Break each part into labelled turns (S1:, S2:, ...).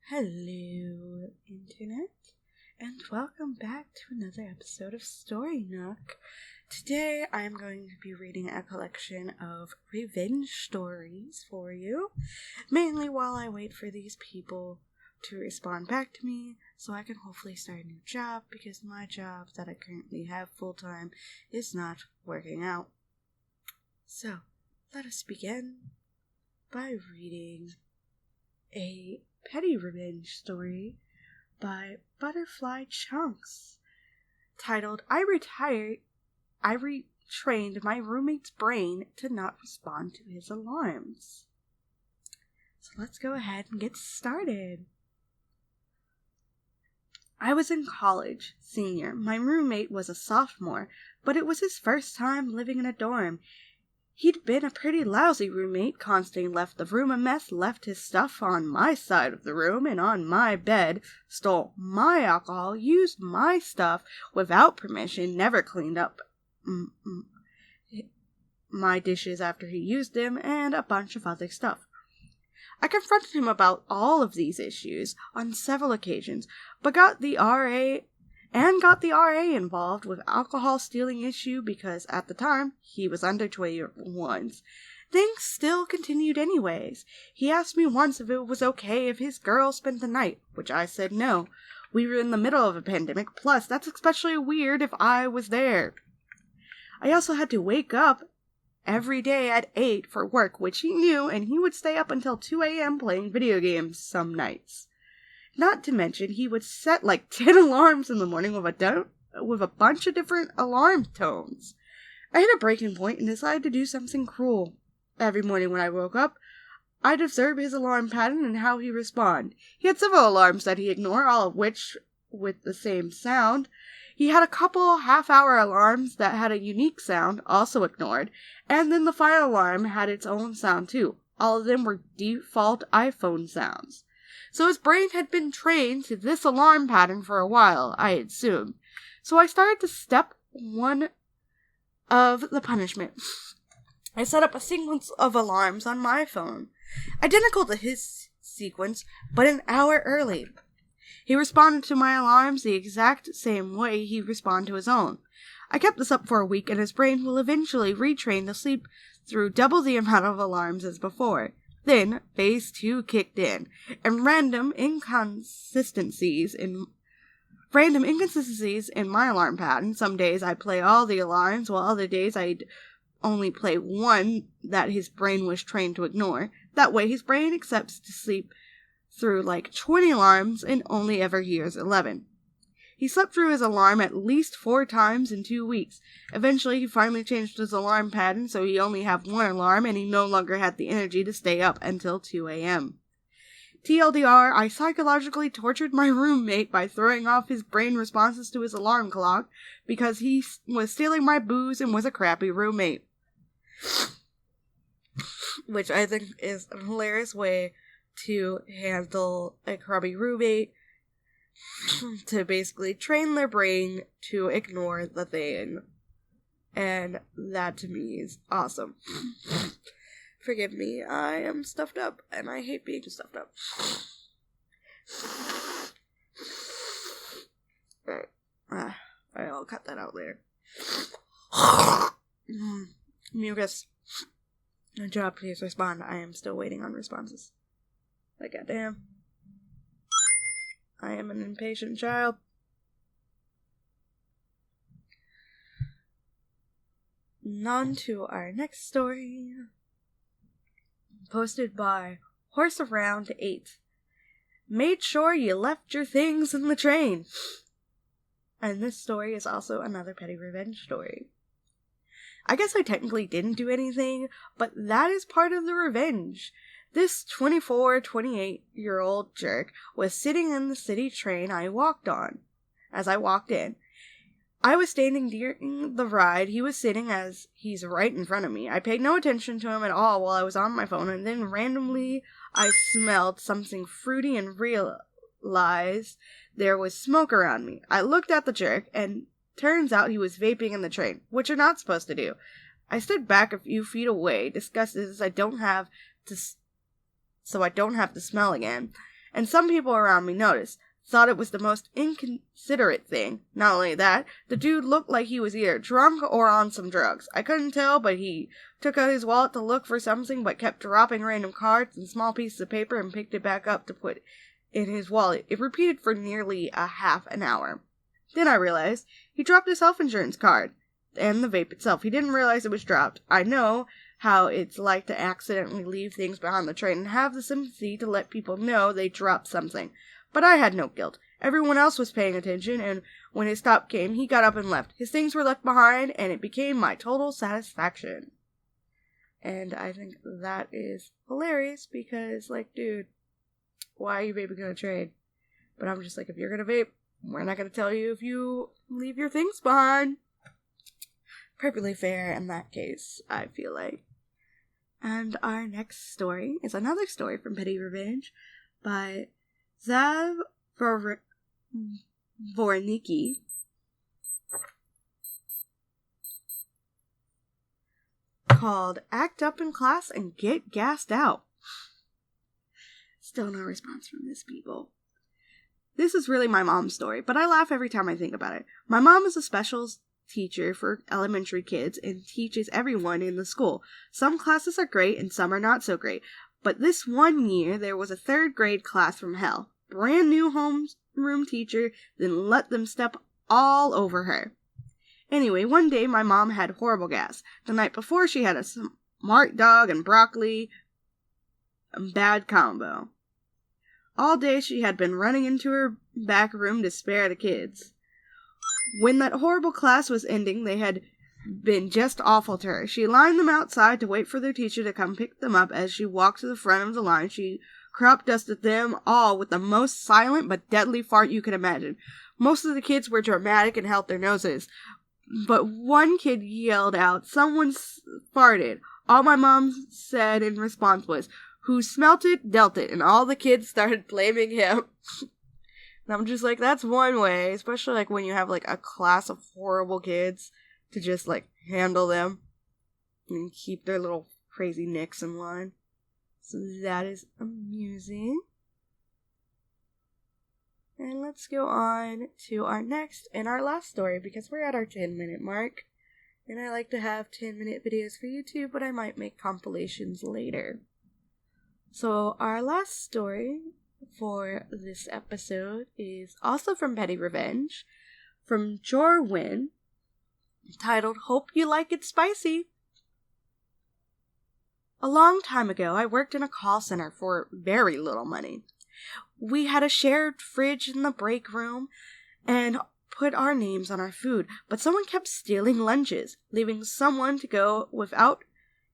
S1: Hello, Internet, and welcome back to another episode of Story Nook. Today I am going to be reading a collection of revenge stories for you, mainly while I wait for these people to respond back to me so I can hopefully start a new job, because my job that I currently have full-time is not working out. So, let us begin by reading a petty revenge story by Butterfly Chunks, titled I retrained my roommate's brain to not respond to his alarms. So let's go ahead and get started. I was in college, senior. My roommate was a sophomore, but it was his first time living in a dorm. He'd been a pretty lousy roommate, constantly left the room a mess, left his stuff on my side of the room and on my bed, stole my alcohol, used my stuff without permission, never cleaned up my dishes after he used them, and a bunch of other stuff. I confronted him about all of these issues on several occasions, but got the RA involved with alcohol stealing issue because at the time he was under 21. Things still continued anyways. He asked me once if it was okay if his girl spent the night, which I said no. We were in the middle of a pandemic, plus that's especially weird if I was there. I also had to wake up every day at 8 for work, which he knew, and he would stay up until 2 a.m. playing video games some nights. Not to mention, he would set like 10 alarms in the morning with a bunch of different alarm tones. I hit a breaking point and decided to do something cruel. Every morning when I woke up, I'd observe his alarm pattern and how he responded. He had several alarms that he ignored, all of which with the same sound. He had a couple half-hour alarms that had a unique sound, also ignored, and then the final alarm had its own sound too. All of them were default iPhone sounds. So his brain had been trained to this alarm pattern for a while, I assumed. So I started to step one of the punishment. I set up a sequence of alarms on my phone, identical to his sequence, but an hour early. He responded to my alarms the exact same way he responded to his own. I kept this up for a week, and his brain will eventually retrain to sleep through double the amount of alarms as before. Then, phase 2 kicked in, and random inconsistencies in my alarm pattern. Some days I'd play all the alarms, while other days I'd only play one that his brain was trained to ignore. That way his brain accepts to sleep through like 20 alarms and only ever hears 11. He slept through his alarm at least 4 times in 2 weeks. Eventually, he finally changed his alarm pattern so he only had one alarm, and he no longer had the energy to stay up until 2 a.m. TLDR, I psychologically tortured my roommate by throwing off his brain responses to his alarm clock because he was stealing my booze and was a crappy roommate. Which I think is a hilarious way to handle a crappy roommate, to basically train their brain to ignore the thing. And that to me is awesome. Forgive me, I am stuffed up, and I hate being stuffed up. Alright, I'll cut that out later. Mucus. Good job, please respond. I am still waiting on responses. Like, goddamn. I am an impatient child. On to our next story. Posted by Horse Around 8. Made sure you left your things in the train. And this story is also another petty revenge story. I guess I technically didn't do anything, but that is part of the revenge. This 28-year-old jerk was sitting in the city train I walked on. As I walked in, I was standing during the ride. He was sitting as he's right in front of me. I paid no attention to him at all while I was on my phone, and then randomly I smelled something fruity and realized there was smoke around me. I looked at the jerk, and turns out he was vaping in the train, which you're not supposed to do. I stood back a few feet away, disgusted as I don't have to smell again, and some people around me noticed. Thought it was the most inconsiderate thing. Not only that, the dude looked like he was either drunk or on some drugs. I couldn't tell, but he took out his wallet to look for something, but kept dropping random cards and small pieces of paper and picked it back up to put in his wallet. It repeated for nearly a half an hour. Then I realized he dropped his health insurance card and the vape itself. He didn't realize it was dropped. I know how it's like to accidentally leave things behind the train and have the sympathy to let people know they dropped something. But I had no guilt. Everyone else was paying attention, and when his stop came, he got up and left. His things were left behind, and it became my total satisfaction. And I think that is hilarious because, like, dude, why are you vaping on a train? But I'm just like, if you're gonna vape, we're not gonna tell you if you leave your things behind. Perfectly fair in that case, I feel like. And our next story is another story from Petty Revenge by Zav Vornicki. Called Act Up in Class and Get Gassed Out. Still no response from these people. This is really my mom's story, but I laugh every time I think about it. My mom is a specials teacher for elementary kids and teaches everyone in the school. Some classes are great and some are not so great. But this one year, there was a 3rd grade class from hell. Brand new homeroom teacher, then let them step all over her. Anyway, one day my mom had horrible gas. The night before, she had a smart dog and broccoli. A bad combo. All day she had been running into her back room to spare the kids. When that horrible class was ending, they had been just awful to her. She lined them outside to wait for their teacher to come pick them up. As she walked to the front of the line, she crop dusted them all with the most silent but deadly fart you could imagine. Most of the kids were dramatic and held their noses, but one kid yelled out, "Someone farted." All my mom said in response was, "Who smelt it, dealt it," and all the kids started blaming him. And I'm just like, that's one way, especially like when you have like a class of horrible kids, to just like handle them and keep their little crazy nicks in line. So that is amusing. And let's go on to our next and our last story, because we're at our 10-minute mark. And I like to have 10-minute videos for YouTube, but I might make compilations later. So our last story for this episode is also from Petty Revenge, from Jorwin, titled Hope You Like It Spicy. A long time ago, I worked in a call center for very little money. We had a shared fridge in the break room and put our names on our food, but someone kept stealing lunches, leaving someone to go without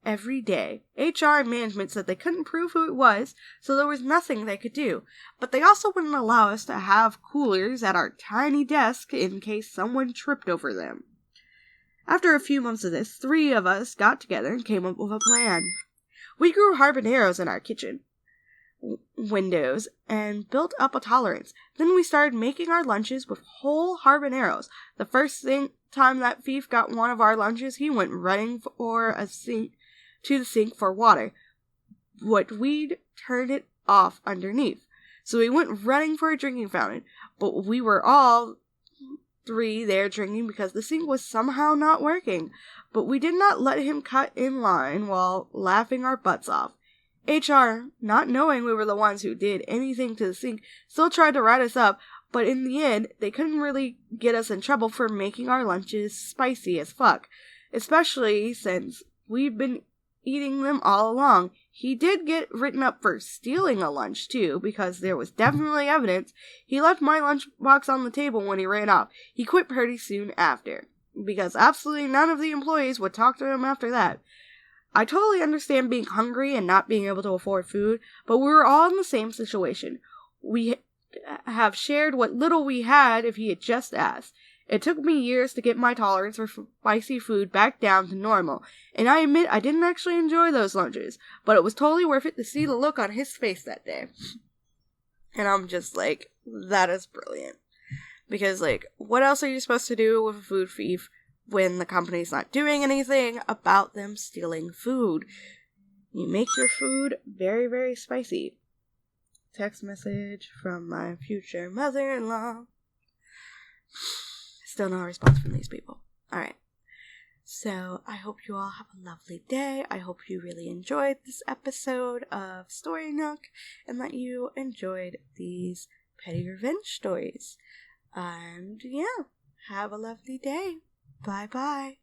S1: every day. HR and management said they couldn't prove who it was, so there was nothing they could do. But they also wouldn't allow us to have coolers at our tiny desk in case someone tripped over them. After a few months of this, 3 of us got together and came up with a plan. We grew habaneros in our kitchen windows and built up a tolerance. Then we started making our lunches with whole habaneros. The first time that thief got one of our lunches, he went running for to the sink for water, but we'd turned it off underneath. So he went running for a drinking fountain, but we were all 3 there drinking because the sink was somehow not working. But we did not let him cut in line while laughing our butts off. HR, not knowing we were the ones who did anything to the sink, still tried to write us up, but in the end, they couldn't really get us in trouble for making our lunches spicy as fuck, especially since we've been eating them all along. He did get written up for stealing a lunch, too, because there was definitely evidence. He left my lunchbox on the table when he ran off. He quit pretty soon after, because absolutely none of the employees would talk to him after that. I totally understand being hungry and not being able to afford food, but we were all in the same situation. We have shared what little we had if he had just asked. It took me years to get my tolerance for spicy food back down to normal, and I admit I didn't actually enjoy those lunches, but it was totally worth it to see the look on his face that day. And I'm just like, that is brilliant. Because, like, what else are you supposed to do with a food thief when the company's not doing anything about them stealing food? You make your food very, very spicy. text message from my future mother-in-law. Still no response from these people. Alright. So, I hope you all have a lovely day. I hope you really enjoyed this episode of Story Nook and that you enjoyed these petty revenge stories. And yeah, have a lovely day. Bye-bye.